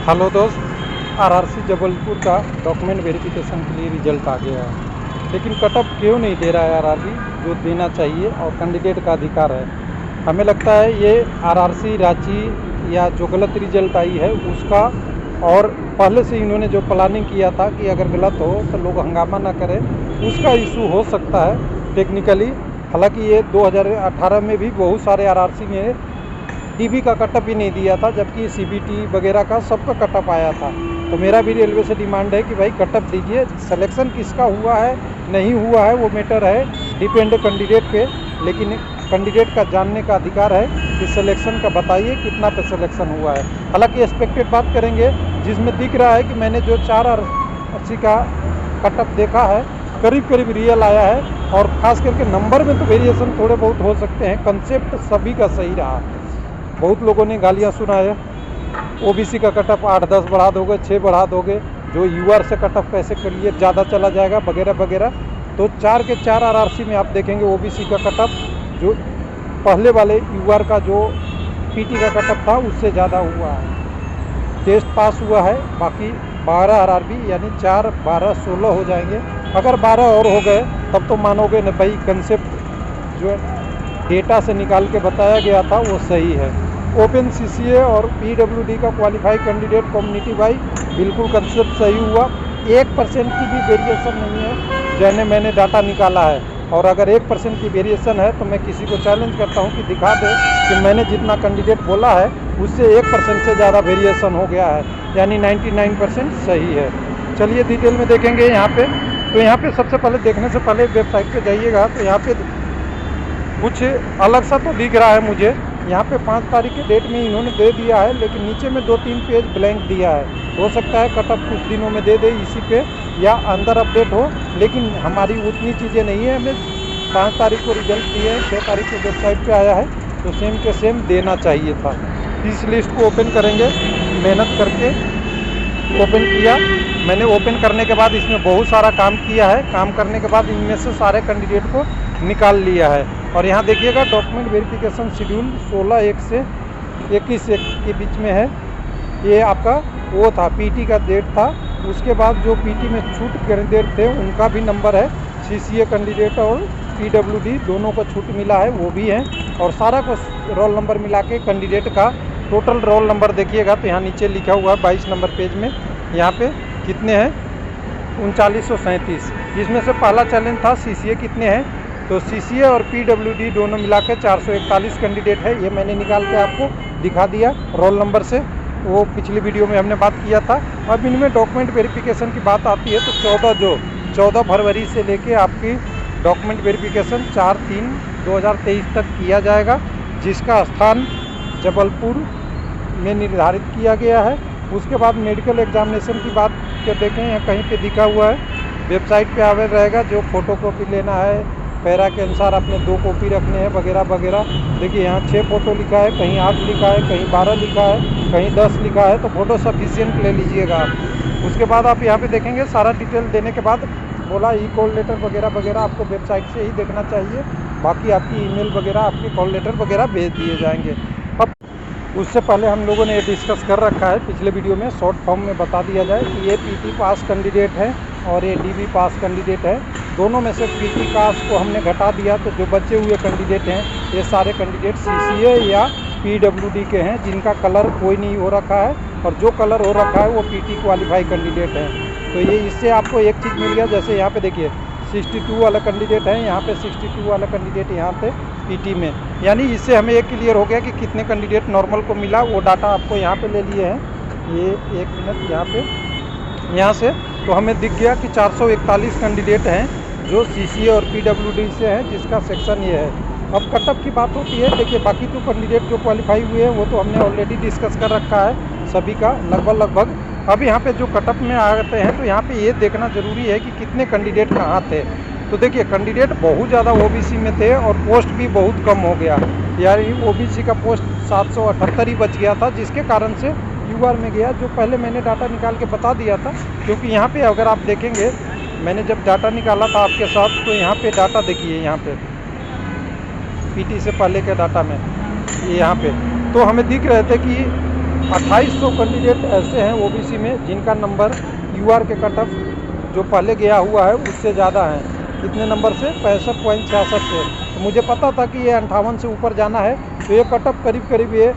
Hello दोस्त, RRC Jabalpur का document verification के लिए रिजल्ट आ गया है, लेकिन कटअप क्यों नहीं दे रहा है आरआरबी, जो देना चाहिए और कैंडिडेट का अधिकार है। हमें लगता है ये आरआरसी रांची या जो गलत रिजल्ट आई है उसका, और पहले से इन्होंने जो प्लानिंग किया था कि अगर गलत हो तो लोग हंगामा ना करें, उसका इशू हो सकता है टेक्निकली। हालांकि ये 2018 में भी बहुत सारे आरआरसी ने डीबी का कटअप भी नहीं दिया था, जबकि सीबीटी वगैरह का सबका कटअप आया था। तो मेरा भी रेलवे से डिमांड है कि भाई कटअप दीजिए। सिलेक्शन किसका हुआ है नहीं हुआ है वो मैटर है, डिपेंड कैंडिडेट पे, लेकिन कैंडिडेट का जानने का अधिकार है कि सिलेक्शन का बताइए कितना पे सिलेक्शन हुआ है। हालांकि एक्सपेक्टेड बात करेंगे, जिसमें दिख रहा है कि मैंने जो 4 आरआरसी का कटअप देखा है करीब करीब रियल आया है, और ख़ास करके नंबर में तो वेरिएशन थोड़े बहुत हो सकते हैं, कंसेप्ट सभी का सही रहा। बहुत लोगों ने गालियाँ सुनाए, ओबीसी का कटअप 8-10 बढ़ा दोगे, 6 बढ़ा दोगे, जो यूआर से कटअप कैसे कर लिए ज़्यादा चला जाएगा वगैरह वगैरह। तो 4 के 4 आरआरसी में आप देखेंगे ओबीसी का कटअप जो पहले वाले यूआर का जो पीटी का कटअप था उससे ज़्यादा हुआ है। टेस्ट पास हुआ है, बाकी 12 आरआरबी यानी 4, 12, 16 हो जाएंगे। अगर 12 और हो गए तब तो मानोगे न भाई, कंसेप्ट जो डेटा से निकाल के बताया गया था वो सही है। ओपन सीसीए और पीडब्ल्यूडी का क्वालिफाई कैंडिडेट कम्युनिटी वाई बिल्कुल कंसेप्ट सही हुआ। 1% की भी वेरिएशन नहीं है, जैसे मैंने डाटा निकाला है। और अगर 1% की वेरिएशन है तो मैं किसी को चैलेंज करता हूं कि दिखा दे कि मैंने जितना कैंडिडेट बोला है उससे 1% से ज़्यादा वेरिएशन हो गया है, यानी 99% सही है। चलिए डिटेल में देखेंगे यहाँ पे। तो यहाँ पे सबसे पहले देखने से पहले वेबसाइट पे जाइएगा तो यहाँ पे कुछ अलग सा तो दिख रहा है मुझे। यहाँ पे 5 तारीख के डेट में इन्होंने दे दिया है, लेकिन नीचे में 2-3 पेज ब्लैंक दिया है। हो सकता है कटअप कुछ दिनों में दे दे इसी पे, या अंदर अपडेट हो, लेकिन हमारी उतनी चीज़ें नहीं है। हमें 5 तारीख को रिजल्ट दिए हैं, 6 तारीख को वेबसाइट पे आया है, तो सेम के सेम देना चाहिए था। इस लिस्ट को ओपन करेंगे, मेहनत करके ओपन किया मैंने। ओपन करने के बाद इसमें बहुत सारा काम किया है, काम करने के बाद इनमें से सारे कैंडिडेट को निकाल लिया है। और यहाँ देखिएगा डॉक्यूमेंट वेरिफिकेशन शेड्यूल 16/1 से 21/1 के बीच में है। ये आपका वो था, पीटी का डेट था। उसके बाद जो पीटी में छूट कैंडिडेट थे उनका भी नंबर है। सीसीए कैंडिडेट और पीडब्ल्यूडी दोनों को छूट मिला है, वो भी है। और सारा को रोल नंबर मिला के कैंडिडेट का टोटल रोल नंबर देखिएगा तो यहाँ नीचे लिखा हुआ है 22 नंबर पेज में। यहाँ पे कितने हैं, 3937। जिसमें से पहला चैलेंज था सीसीए कितने हैं, तो सीसीए और पीडब्ल्यूडी दोनों मिला के 441 कैंडिडेट है। ये मैंने निकाल के आपको दिखा दिया रोल नंबर से, वो पिछली वीडियो में हमने बात किया था। अब इनमें डॉक्यूमेंट वेरिफिकेशन की बात आती है तो 14 फरवरी से लेके आपकी डॉक्यूमेंट वेरिफिकेशन 4/3/2023 तक किया जाएगा, जिसका स्थान जबलपुर में निर्धारित किया गया है। उसके बाद मेडिकल एग्जामिनेशन की बात के देखें, यहाँ कहीं पे दिखा हुआ है, वेबसाइट पे आवेदन रहेगा। जो फ़ोटोकॉपी लेना है, पैरा के अनुसार अपने 2 कॉपी रखने हैं वगैरह वगैरह। देखिए यहाँ 6 फ़ोटो लिखा है, कहीं 8 लिखा है, कहीं 12 लिखा है, कहीं 10 लिखा है, तो फ़ोटो सफिशिएंट ले लीजिएगा आप। उसके बाद आप यहाँ पे देखेंगे सारा डिटेल देने के बाद बोला ई कॉल लेटर वगैरह वगैरह आपको वेबसाइट से ही देखना चाहिए। बाकी आपकी ईमेल वगैरह, आपके कॉल लेटर वगैरह भेज दिए जाएंगे। अब उससे पहले हम लोगों ने ये डिस्कस कर रखा है पिछले वीडियो में, शॉर्ट फॉर्म में बता दिया जाए कि ये पीटी पास कैंडिडेट है और ये डीबी पास कैंडिडेट है। दोनों में से पीटी पास को हमने घटा दिया, तो जो बचे हुए कैंडिडेट हैं ये सारे कैंडिडेट सीसीए या पीडब्ल्यूडी के हैं, जिनका कलर कोई नहीं हो रखा है, और जो कलर हो रखा है वो पीटी क्वालिफाई कैंडिडेट हैं। तो ये इससे आपको एक चीज़ मिल गया, जैसे यहाँ पे देखिए 62 वाला कैंडिडेट है, यहाँ पे 62 वाला कैंडिडेट यहाँ पे पीटी में, यानी इससे हमें एक क्लियर हो गया कि कितने कैंडिडेट नॉर्मल को मिला। वो डाटा आपको यहाँ पे ले लिए हैं। ये 1 मिनट यहाँ से तो हमें दिख गया कि 441 कैंडिडेट हैं जो सीसीए और पीडब्ल्यूडी से हैं, जिसका सेक्शन ये है। अब कटअप की बात होती है, देखिए बाकी तो कैंडिडेट जो क्वालिफाई हुए हैं वो तो हमने ऑलरेडी डिस्कस कर रखा है सभी का लगभग। अब यहाँ पे जो कटअप में आते हैं तो यहाँ पे ये देखना ज़रूरी है कि कितने कैंडिडेट कहाँ थे। तो देखिए कैंडिडेट बहुत ज़्यादा ओबीसी में थे और पोस्ट भी बहुत कम हो गया, यानी ओबीसी का पोस्ट 778 ही बच गया था, जिसके कारण से यूआर में गया, जो पहले मैंने डाटा निकाल के बता दिया था। क्योंकि यहाँ पे अगर आप देखेंगे, मैंने जब डाटा निकाला था आपके साथ, तो यहाँ पे डाटा देखिए, यहाँ पे पीटी से पहले के डाटा में ये यहाँ पे तो हमें दिख रहे थे कि 2800 कैंडिडेट ऐसे हैं ओबीसी में जिनका नंबर यूआर के कट ऑफ जो पहले गया हुआ है उससे ज़्यादा है। कितने नंबर से? 65.66 से। तो मुझे पता था कि ये 58 से ऊपर जाना है, तो ये कट ऑफ करीब करीब ये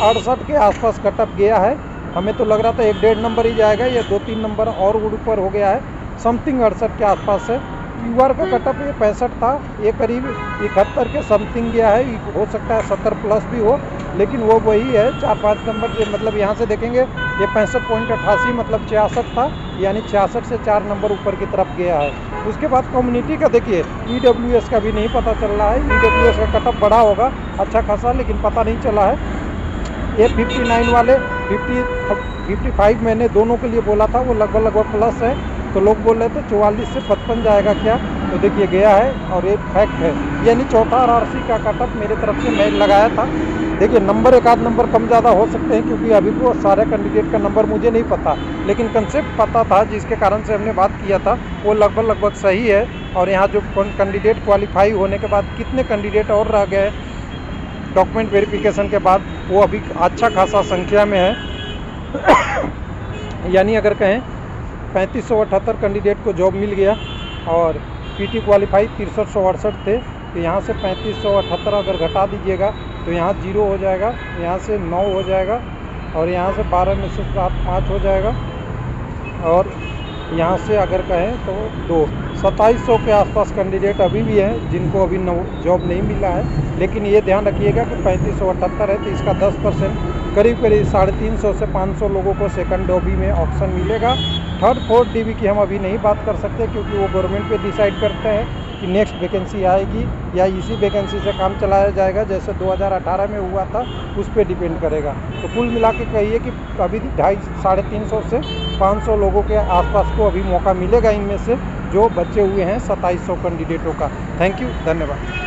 68 के आसपास कट ऑफ गया है। हमें तो लग रहा था 1-1.5 नंबर ही जाएगा, ये 2-3 नंबर और ऊपर हो गया है, समथिंग 68 के आसपास है। यूआर का कट ऑफ ये 65 था, ये करीब 71 के समथिंग गया है। हो सकता है 70 प्लस भी हो, लेकिन वो वही है 4-5 नंबर जो मतलब यहाँ से देखेंगे ये 65.88 मतलब 66 था, यानी 66 से 4 नंबर ऊपर की तरफ गया है। उसके बाद कम्युनिटी का देखिए, ईडब्ल्यूएस का भी नहीं पता चल रहा है। ईडब्ल्यूएस का कट ऑफ बढ़ा होगा अच्छा खासा, लेकिन पता नहीं चला है। ये 59 वाले 55 मैंने दोनों के लिए बोला था, वो लगभग प्लस है, तो लोग बोल रहे थे 44 से 55 जाएगा क्या, तो देखिए गया है और ये फैक्ट है। यानी चौथा आरआरसी का कट ऑफ मेरे तरफ से मैं लगाया था। देखिए नंबर एक आध नंबर कम ज़्यादा हो सकते हैं, क्योंकि अभी वो सारे कैंडिडेट का नंबर मुझे नहीं पता, लेकिन कंसेप्ट पता था जिसके कारण से हमने बात किया था, वो लगभग सही है। और यहाँ जो कैंडिडेट क्वालिफाई होने के बाद कितने कैंडिडेट और रह गए डॉक्यूमेंट वेरिफिकेशन के बाद, वो अभी अच्छा खासा संख्या में है। यानी अगर कहें 3578 कैंडिडेट को जॉब मिल गया और पीटी क्वालिफाई 6368 थे, तो यहाँ से 3578 अगर घटा दीजिएगा तो यहाँ 0 हो जाएगा, यहाँ से 9 हो जाएगा, और यहाँ से 12 में से 5 हो जाएगा, और यहाँ से अगर कहें तो 2700 के आसपास कैंडिडेट अभी भी हैं जिनको अभी जॉब नहीं मिला है। लेकिन ये ध्यान रखिएगा कि 3578 है, तो इसका 10% करीब 350 से 500 लोगों को सेकंड डीबी में ऑप्शन मिलेगा। थर्ड फोर्थ डीबी की हम अभी नहीं बात कर सकते, क्योंकि वो गवर्नमेंट पे डिसाइड करते हैं कि नेक्स्ट वैकेंसी आएगी या इसी वैकेंसी से काम चलाया जाएगा, जैसे 2018 में हुआ था, उस पर डिपेंड करेगा। तो कुल मिला के कहिए कि अभी 250-350 से 500 लोगों के आसपास को अभी मौका मिलेगा, इनमें से जो बचे हुए हैं 2700 कैंडिडेटों का। थैंक यू, धन्यवाद।